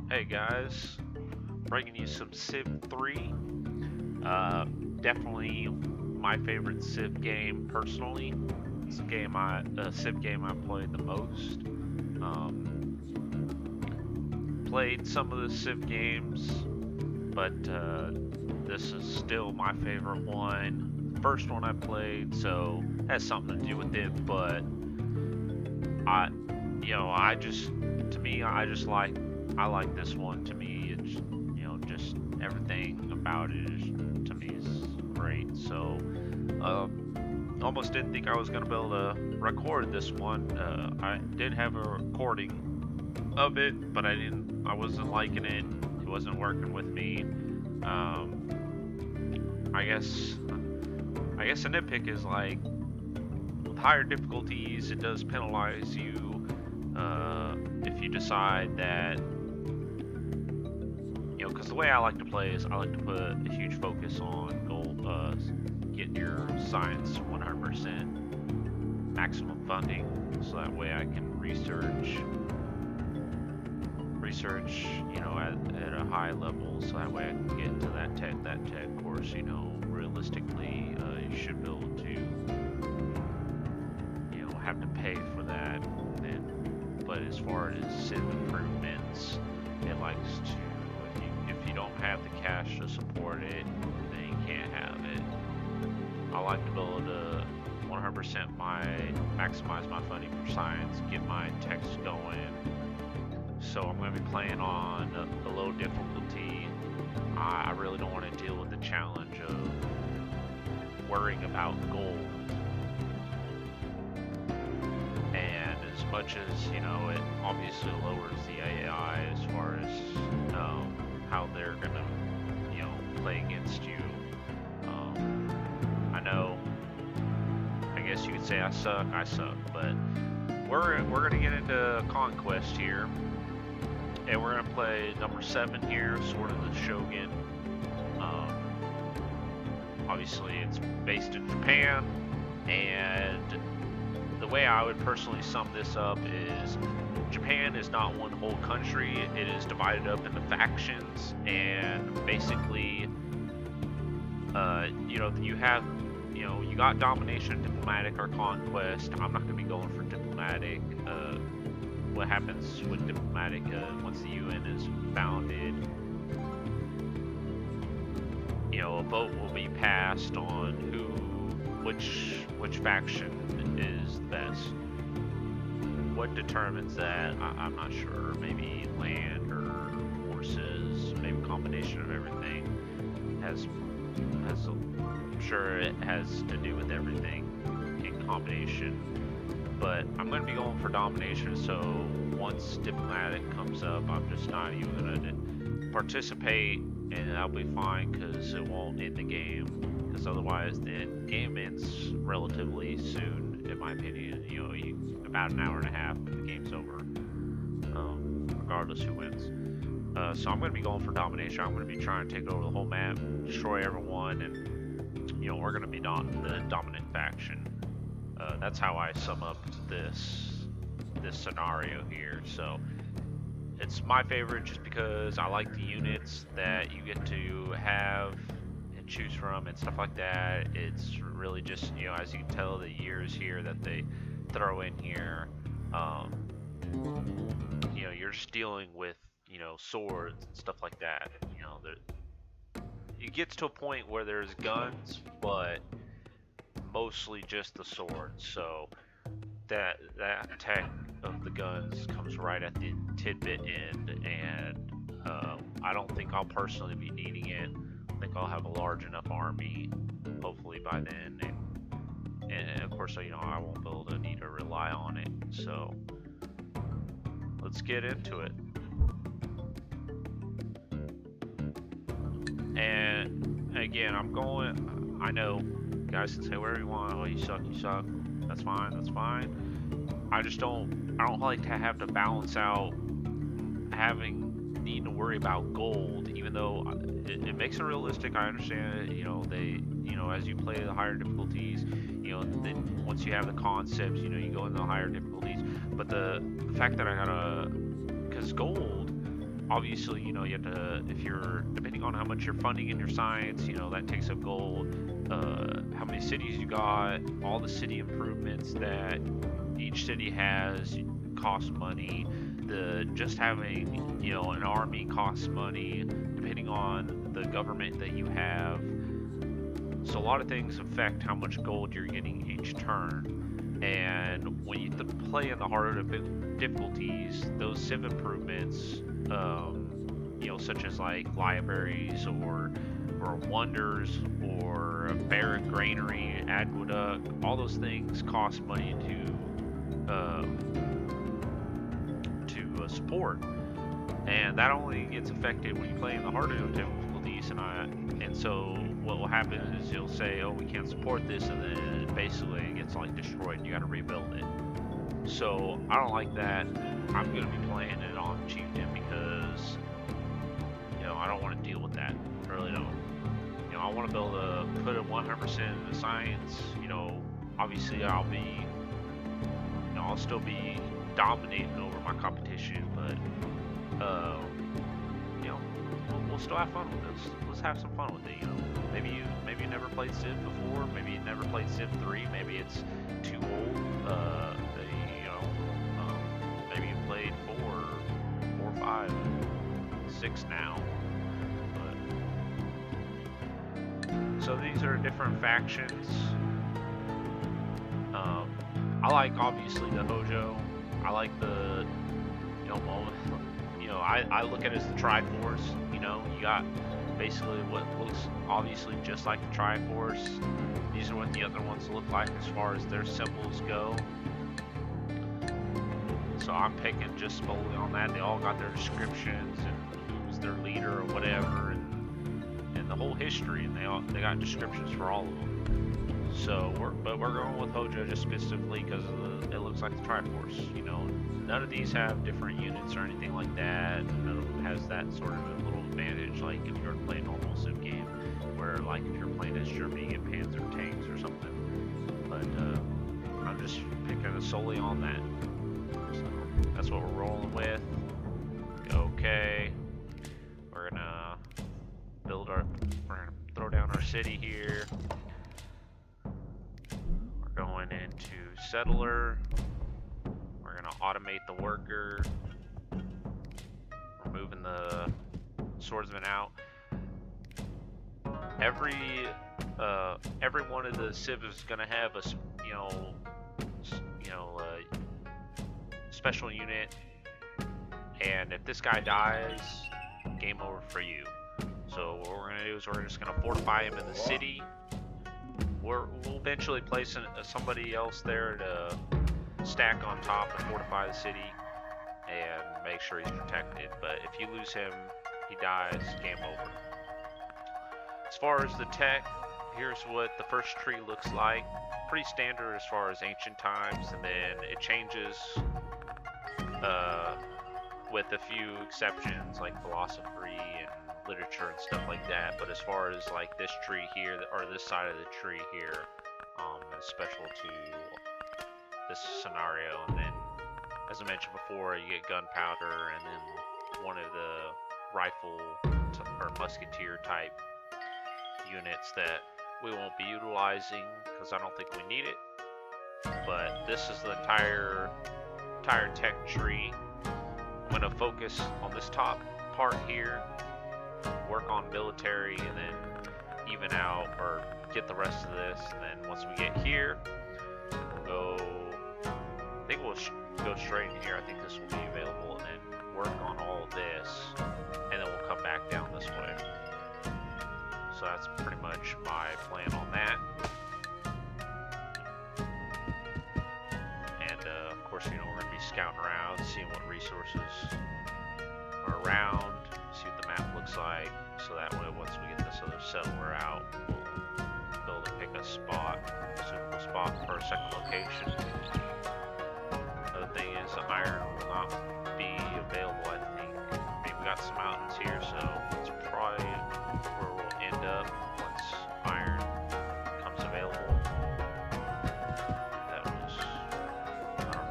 Hey guys, bringing you some Civ 3. Definitely my favorite Civ game personally. It's a Civ game I played the most. Played some of the Civ games, but this is still my favorite one. First one I played, so has something to do with it. But I, I just to me, I like this one. To me, it's just everything about it is to me is great. So, almost didn't think I was gonna be able to record this one. I did have a recording of it, but I wasn't liking it. It wasn't working with me. I guess a nitpick is like with higher difficulties, it does penalize you if you decide that because the way I like to play is I like to put a huge focus on goal, get your science 100% maximum funding, so that way I can research, at a high level, so that way I can get into that tech course. Realistically, you should be able to, have to pay for that. But as far as Civ improvements, it likes to, if you don't have the cash to support it, then you can't have it. I like to be able to 100% maximize my funding for science, get my techs going. So I'm going to be playing on a low difficulty. I really don't want to deal with the challenge of worrying about gold. And as much as, it obviously lowers the AI as far as how they're going to, play against you. I know, I guess you could say I suck, but we're going to get into Conquest here. And we're going to play number 7 here, Sword of the Shogun. Obviously, it's based in Japan, and the way I would personally sum this up is Japan is not one whole country. It is divided up into factions, and basically, you got domination, diplomatic, or conquest. I'm not going to be going for diplomatic. What happens with diplomatic once the UN is founded? A vote will be passed on which faction is the best. What determines that? I'm not sure. Maybe land or forces, maybe a combination of everything. I'm sure it has to do with everything in combination. But I'm going to be going for domination, so once diplomatic comes up, I'm just not even going to participate, and that'll be fine because it won't end the game. Because otherwise, the game ends relatively soon, in my opinion. About an hour and a half, and the game's over, regardless who wins. So I'm going to be going for domination. I'm going to be trying to take over the whole map, destroy everyone, and we're going to be the dominant faction. That's how I sum up this scenario here. So it's my favorite just because I like the units that you get to have and choose from and stuff like that. It's really just, as you can tell, the years here that they throw in here. You're just dealing with, swords and stuff like that. It gets to a point where there's guns, but mostly just the swords. So that tech of the guns comes right at the tidbit end, and I don't think I'll personally be needing it. I think I'll have a large enough army, hopefully by then, and of course, I won't be able to need to rely on it. So let's get into it. And again, I know guys can say whatever you want. Oh, you suck. That's fine. I don't like to have to balance out needing to worry about gold, even though it makes it realistic. I understand it. As you play the higher difficulties, then once you have the concepts, you go into the higher difficulties. But the fact that because gold, obviously, you have to, if you're, depending on how much you're funding in your science, that takes up gold, how many cities you got, all the city improvements that each city has cost money, just having, an army costs money, depending on the government that you have. So a lot of things affect how much gold you're getting each turn. And when you play in the harder difficulties, those civ improvements, such as like libraries or wonders or a barrack, granary, aqueduct, all those things cost money to support, and that only gets affected when you play in the harder difficulties. And so what will happen is you'll say, oh, we can't support this, and then basically it gets like destroyed and you got to rebuild it. So I don't like that. I'm going to be playing it on chieftain because I don't want to deal with that. I really don't. I want to be able to put it 100% into science. Obviously I'll still be dominating over my competition, but we'll still have fun with this. Let's have some fun with it. Maybe you never played Civ before. Maybe you never played Civ 3. Maybe it's too old. Maybe you played 4, 5, 6 now. So these are different factions. I like obviously the Hojo. I like the I look at it as the Triforce. You got basically what looks obviously just like the Triforce. These are what the other ones look like as far as their symbols go. So I'm picking just solely on that. They all got their descriptions and who's their leader or whatever, and the whole history, and they got descriptions for all of them. So we're going with Hojo just specifically because it looks like the Triforce. None of these have different units or anything like that. None of them has that sort of a little advantage, like if you're playing a normal Civ game, where like if you're playing as Germany, you get Panzer tanks or something. But I'm just picking it solely on that. So that's what we're rolling with. Okay, we're gonna throw down our city here. We're going into settler. We're gonna automate the worker. We're moving the swordsman out. Every one of the Civ is gonna have a special unit, and if this guy dies, game over for you. So what we're gonna do is we're just gonna fortify him in the city. We'll eventually place somebody else there to stack on top and fortify the city and make sure he's protected. But if you lose him, he dies, game over. As far as the tech, here's what the first tree looks like. Pretty standard as far as ancient times, and then it changes with a few exceptions like philosophy and literature and stuff like that. But as far as like this tree here, or this side of the tree here, is special to this scenario. And then, as I mentioned before, you get gunpowder, and then one of the rifle or musketeer type units that we won't be utilizing because I don't think we need it. But this is the entire tech tree. I'm going to focus on this top part here, work on military, and then even out or get the rest of this. And then once we get here, we'll go straight in here. I think this will be available, and then work on all of this, and then we'll come back down this way. So that's pretty much my plan on that. And of course, we're going to be scouting around, seeing what resources are around, see what the map looks like. So that way, once we get this other settler out, we'll be able to pick a suitable spot for our second location. Another thing is the iron will not be available, I think. I mean, we got some mountains here, so it's probably where we'll end up once iron becomes available. I don't know what that was for.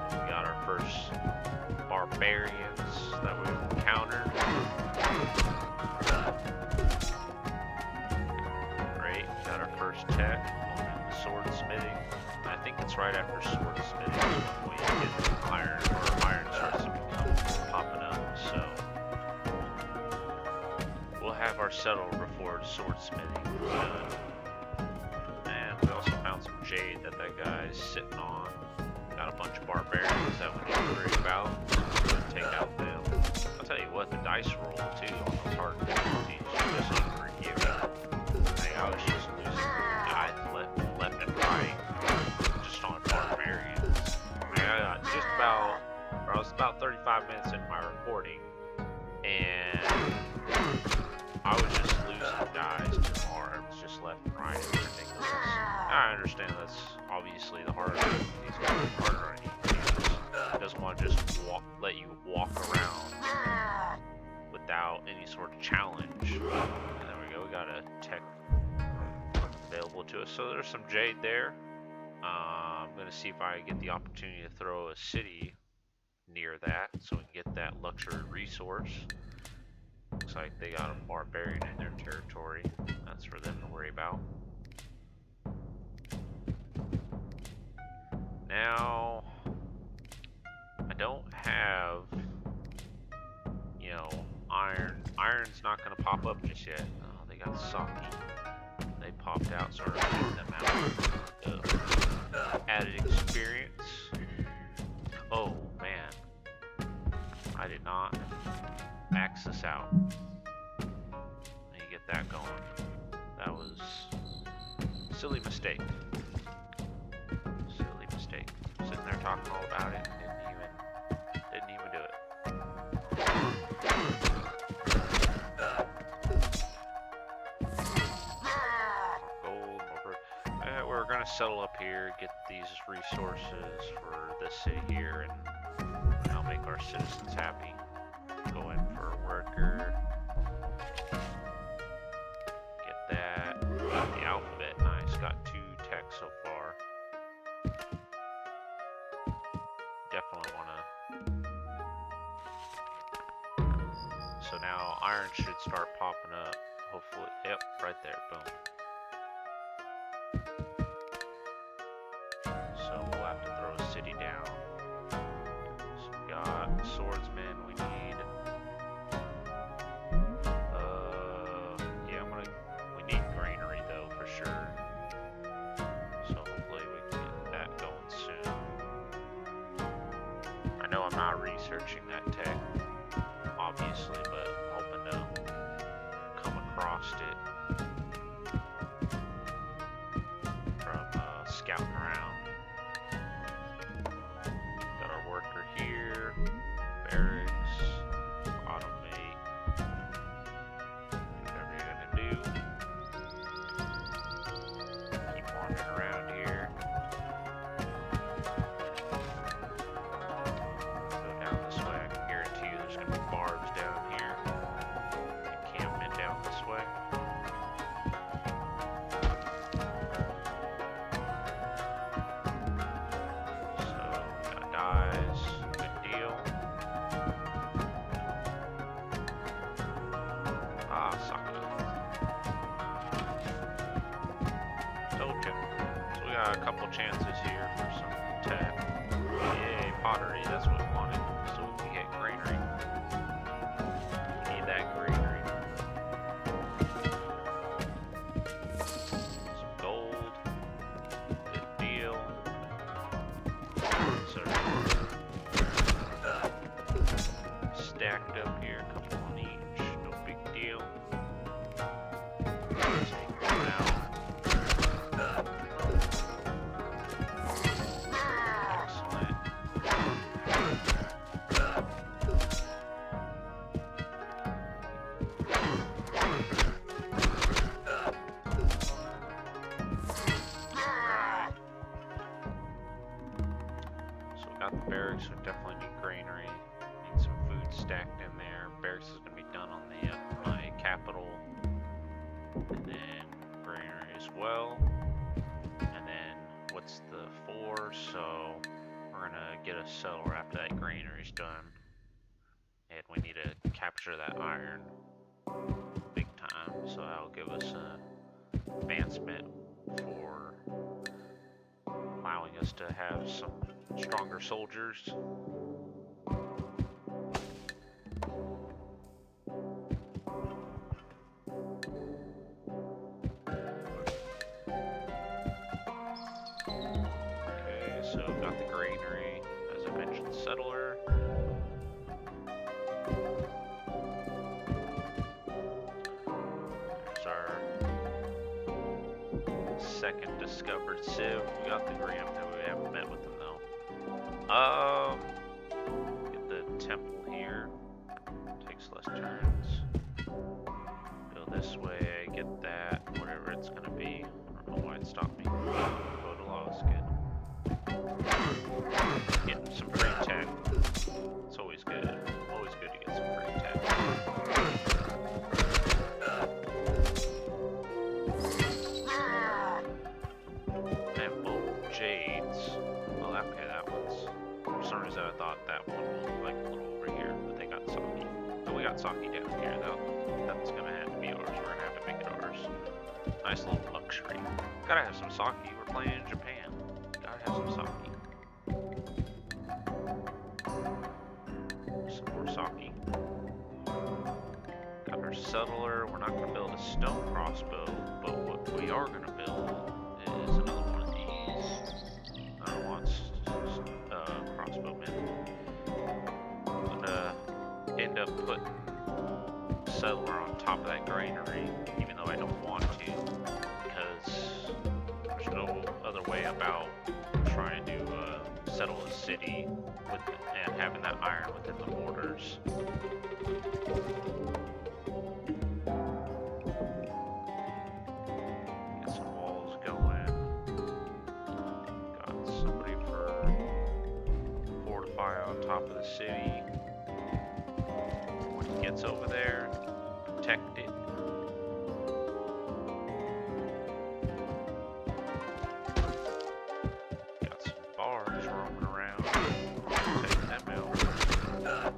So we got our first barbarians that we've encountered. Great, got our first tech, swordsmithing. I think it's right after swordsmithing when you get iron, or iron starts to become popping up. So we'll have our settle before swordsmithing is done. And we also found some jade that guy's sitting on. Got a bunch of barbarians that we need to worry about. So take out them. I'll tell you what, the dice roll too on those hard difficulties is just unforgiving. I was just losing guys left and right just on barbarians. I was about 35 minutes into my recording, and I was just losing guys to arms just left and right. It was ridiculous. I understand that's obviously the harder these guys are harder on you. He doesn't want to just let you walk around without any sort of challenge. And there we go, we got a tech available to us. So there's some jade there. I'm going to see if I get the opportunity to throw a city near that so we can get that luxury resource. Looks like they got a barbarian in their territory. That's for them to worry about. Now, I don't have, you know, iron. Iron's not going to pop up just yet. Oh, they got sake. They popped out, so we're getting them out. Added experience. Oh, man. I did not max this out. Let me get that going. That was a silly mistake. Silly mistake. Sitting there talking all about it, didn't even do it. Gold, we're gonna settle up here, get these resources for this city here, and I'll make our citizens happy. Go in for a worker. Get that. Got the alphabet. Nice. Got 2 tech so far. Definitely want to. So now iron should start popping up. Hopefully. Yep. Right there. Boom. So we'll have to throw a city down. So we got swordsmen we need. We need greenery though for sure. So hopefully we can get that going soon. I know I'm not researching that tech, obviously, but I'm hoping to come across it from scouting around. Got our worker here, barracks, automate, do whatever you're gonna do. Keep wandering around here. Go down this way. I can guarantee you there's gonna be barbs down here. Encampment down this way. A couple chances here for some tech. Yay, pottery, that's what we wanted, so we can get greenery. We need that greenery. Some gold. Good deal. So stacked up here, a couple on each, no big deal. Take one out. Barracks would definitely need greenery. Need some food stacked in there. Barracks is going to be done on the my capital, and then greenery as well. And then what's the 4? So we're gonna get a settler after that greenery's done. and we need to capture that iron big time, so that'll give us an advancement for allowing us to have some stronger soldiers. Okay, so got the granary, as I mentioned, settler. There's our second discovered civ. We got the Graham, we haven't met with them though. Get the temple here. Takes less turns. Go this way, get that, whatever it's gonna be. I don't know why it stopped me. Go to law is good. Getting some free tech. It's always good. Always good to get some free tech. Okay, that one's... For some reason I thought that one was like a little over here, but they got sake. But we got sake down here though. That's gonna have to be ours. We're gonna have to make it ours. Nice little luxury. Gotta have some sake. We're playing in Japan. Gotta have some sake. Some more sake. Got our settler. We're not gonna build a stone crossbow, but what we are gonna build is another one of these. I don't want crossbowmen. I'm gonna end up putting settler on top of that granary, even though I don't want to, because there's no other way about trying to settle a city with and having that iron within the borders. Get some walls going. Got somebody for fortify on top of the city. When he gets over there, protect it. Got some bars roaming around. Take them out.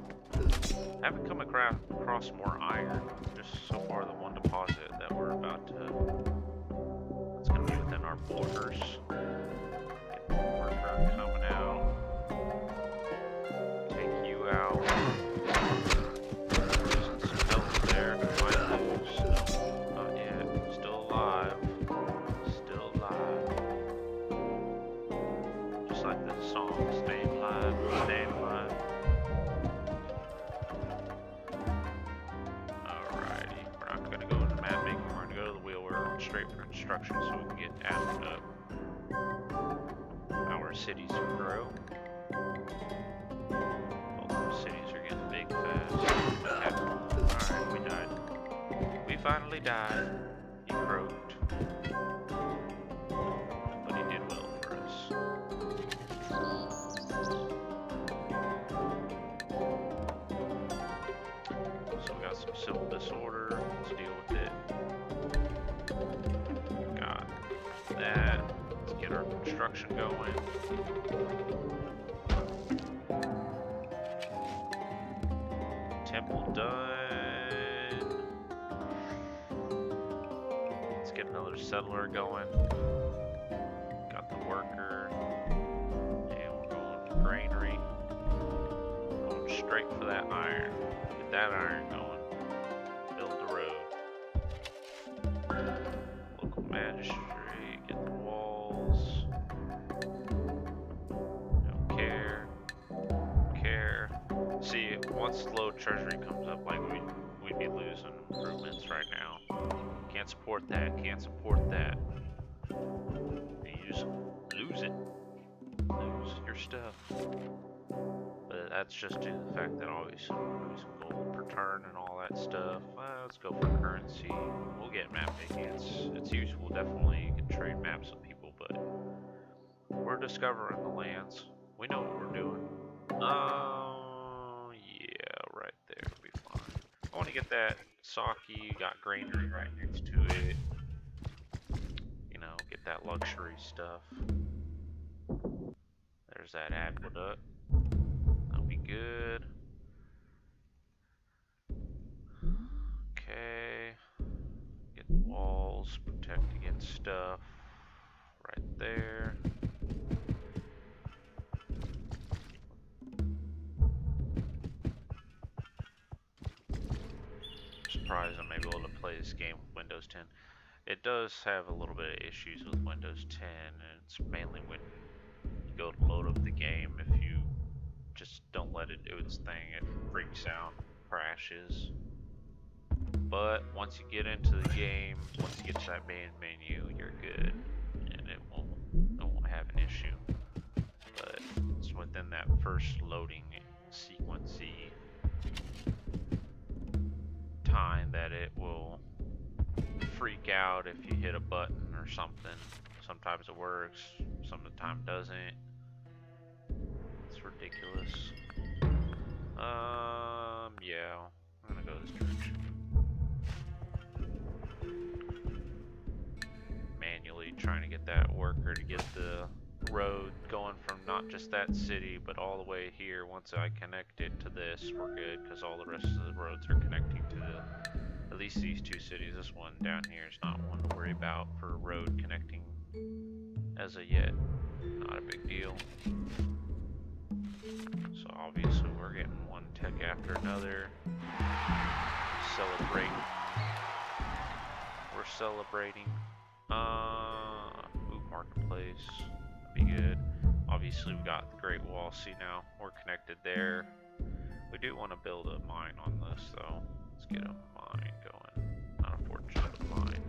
Haven't come across more iron. Just so far the one deposit that we're about to... It's going to be within our borders. Get more worker coming out. Take you out. Losing some health there. Might lose. No, not yet. Still alive. Still alive. Just like the song, staying alive, staying alive. Alrighty. We're not going to go into map making. We're going to go to the wheel. We're going straight for construction so we can get added up. Our cities grow. Both those cities are getting big fast. Alright, we died. We finally died. He croaked. But he did well for us. So we got some civil disorder. Let's deal with it. Got that. Let's get our construction going. Temple done. Let's get another settler going. Got the worker. And we're going to granary. Going straight for that iron. Get that iron going. Build the road. Local magistrate. Get the walls. Don't care. Care. See, once the low treasury comes up, like we'd be losing improvements right now. Can't support that. Can't support that. You just lose it. Lose your stuff. But that's just due to the fact that obviously we're losing gold per turn and all that stuff. Let's go for currency. We'll get map making. It's useful. Definitely, you can trade maps with people, but we're discovering the lands. We know what we're doing. Yeah, right there will be fine. I want to get that sake, got granary right next to it. You know, get that luxury stuff. There's that aqueduct. That'll be good. surprised I'm able to play this game with Windows 10. It does have a little bit of issues with Windows 10, and it's mainly when you go to load up the game. If you just don't let it do its thing, it freaks out, crashes. But once you get into the game, once you get to that main menu, you're good, and it won't have an issue. But it's within that first loading sequency time that it will freak out if you hit a button or something. Sometimes it works, some of the time doesn't. It's ridiculous. Yeah, I'm gonna go this direction. Manually trying to get that worker to get the road going from not just that city, but all the way here. Once I connect it to this, we're good, because all the rest of the roads are connecting to at least these two cities. This one down here is not one to worry about for road connecting as of yet. Not a big deal. So obviously we're getting one tech after another. We're celebrating. Ooh, marketplace. That'd be good. Obviously we got the Great Wall. See, now we're connected there. We do want to build a mine on this though. Let's get a mine going. Not a fortune, but mine.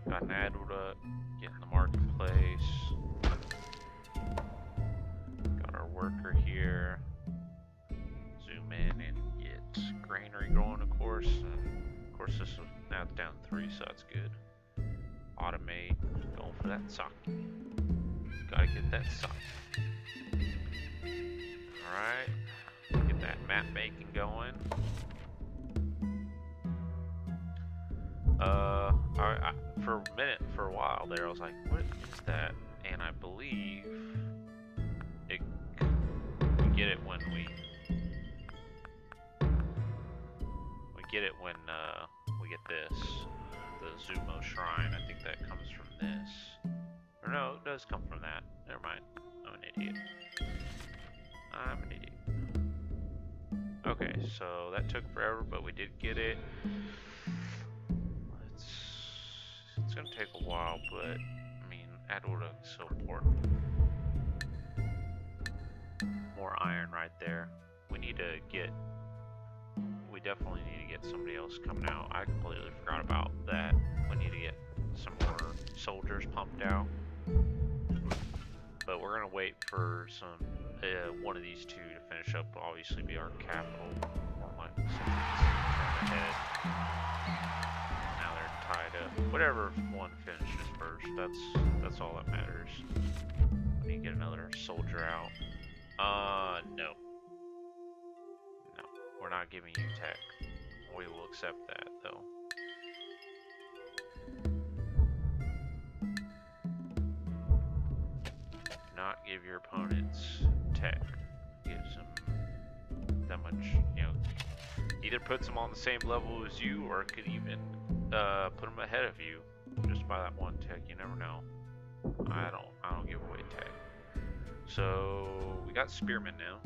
Got an aqueduct. Get in the marketplace. Got our worker here. Zoom in and get granary going, of course. And of course, this is now down 3, so that's good. Automate. Going for that sake. Gotta get that sake. Alright. Get that map making going. For a while there, I was like, what is that? And I believe we get it when we get this, the Zumo Shrine. I think that comes from this. Or no, it does come from that. Never mind. I'm an idiot. Okay, so that took forever, but we did get it. It's gonna take a while, but I mean, aqueduct is so important. More iron right there. We definitely need to get somebody else coming out. I completely forgot about that. We need to get some more soldiers pumped out. But we're gonna wait for one of these two to finish up. Obviously, be our capital. More like turn ahead. Now they're tied up. Whatever one finishes first, that's all that matters. We need to get another soldier out. No. No, we're not giving you tech. We will accept that, though. Not give your opponents tech. Gives them that much, either puts them on the same level as you, or it could even put them ahead of you just by that one tech. You never know. I don't give away tech. So we got spearmen now,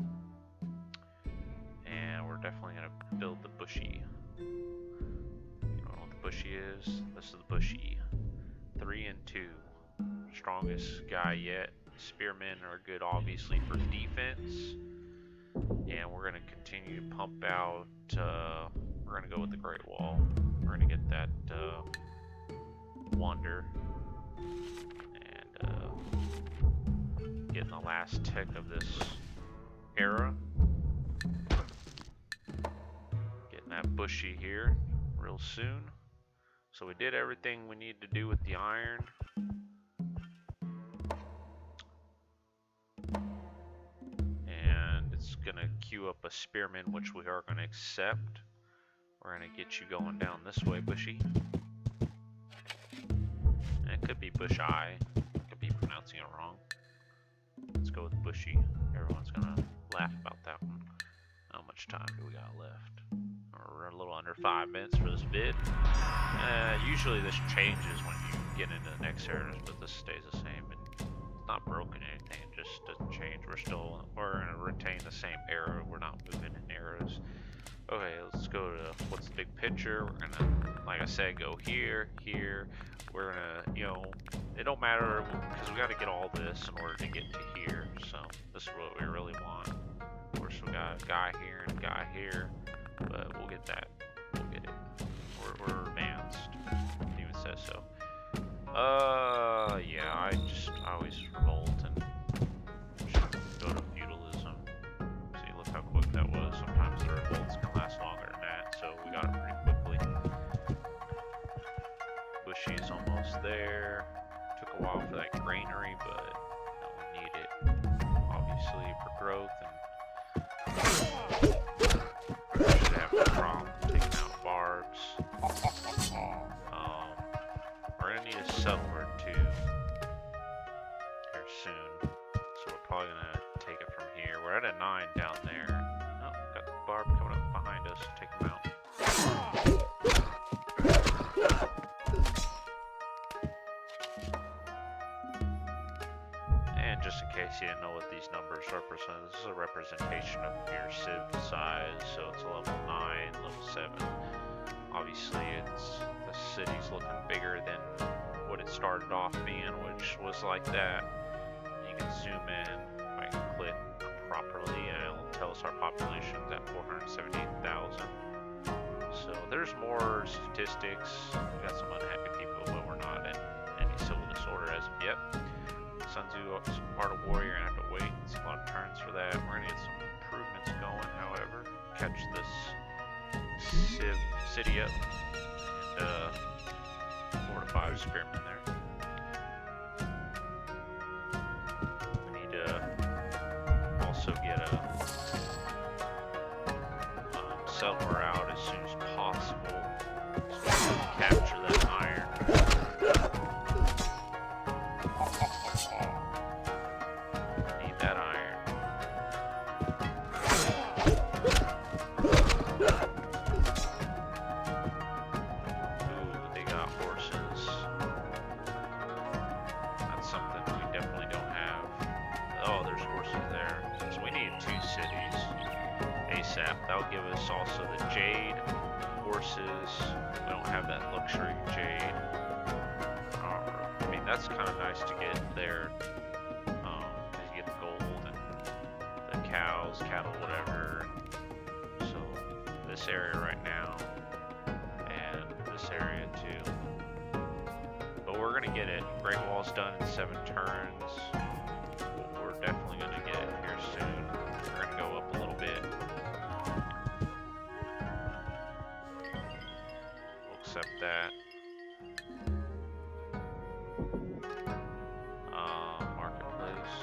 and we're definitely gonna build the bushy. You know what the bushy is? This is the bushy. 3 and 2, strongest guy yet. Spearmen are good, obviously, for defense, and we're gonna continue to pump out. We're gonna go with the Great Wall. We're gonna get that wonder, and getting the last tech of this era. Getting that bushy here real soon. So we did everything we need to do with the iron. And it's gonna queue up a spearman, which we are gonna accept. We're gonna get you going down this way, bushy. And it could be bush eye. Could be pronouncing it wrong. Let's go with bushy. Everyone's gonna laugh about that one. How much time do we got left? We're a little under 5 minutes for this vid. Usually this changes when you get into the next eras, but this stays the same. It's not broken or anything, it just doesn't change. We're gonna retain the same era. We're not moving in eras. Okay, let's go to what's the big picture. We're gonna, like I said, go here, here. We're gonna, you know, it don't matter because we got to get all this in order to get to here. So this is what we really want. Of course, we got a guy here and a guy here, but we'll get that. We'll get it. We're advanced. It even says so. Yeah, I always revolt and just go to feudalism. See, look how quick that was. Sometimes the revolts can last longer than that, so we got it pretty quickly. Bushy's almost there. Took a while for that granary, but no, we need it, obviously, for growth. And should have no problem taking out barbs. We're gonna need a settler too here soon, so we're probably gonna take it from here. We're at a 9 down there. Oh, got the barb coming up behind us. Take him out. And just in case you didn't know what these numbers represent, this is a representation of your civ size. So it's a level 9, level 7. Obviously, the city's looking bigger than what it started off being, which was like that. You can zoom in. If I can click properly, and it'll tell us our population's at 478,000. So there's more statistics. We got some unhappy people, but we're not in any civil disorder as of yet. Sun Tzu is part of war. You're gonna have to wait. It's a lot of turns for that. We're gonna get some improvements going. However, catch this city up and fortify the spearmen there. We need to also get a settler out as soon as possible so we can capture that iron. Need that iron. That'll give us also the jade horses. We don't have that luxury jade. I mean, that's kind of nice to get there, because you get the gold and the cows, cattle, whatever. So this area right now, and this area too. But we're gonna get it. Great Wall's done in 7 turns. We're definitely gonna get it here soon. We're gonna go up a little bit. Accept that. Marketplace.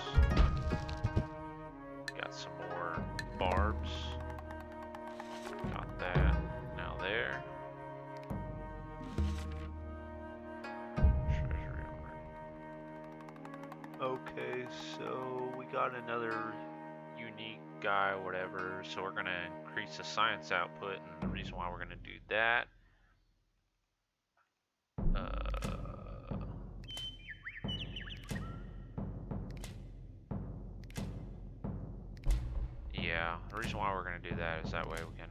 Got some more barbs. Got that. Now there. Treasury owner. Okay, so we got another unique guy, whatever. So we're gonna increase the science output, and the reason why we're gonna do that. Yeah, the reason why we're going to do that is that way we can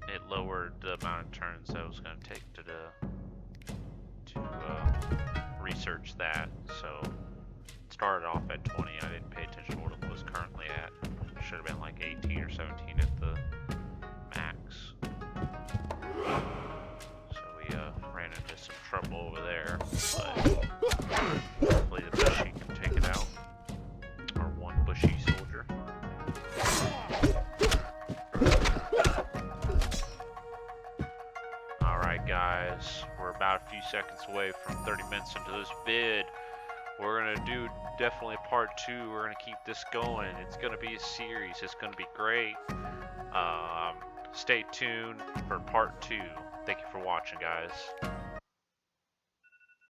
it lowered the amount of turns that it was going to take to research that. So it started off at 20. I didn't pay attention to what it was currently at. It should have been like 18 or 17 at the max. So we ran into some trouble over there, but hopefully the bushy can take it out. Or one bushy soldier. Alright guys, we're about a few seconds away from 30 minutes into this bid. We're gonna do definitely part 2. We're gonna keep this going. It's gonna be a series. It's gonna be great. Stay tuned for part 2. Thank you for watching, guys.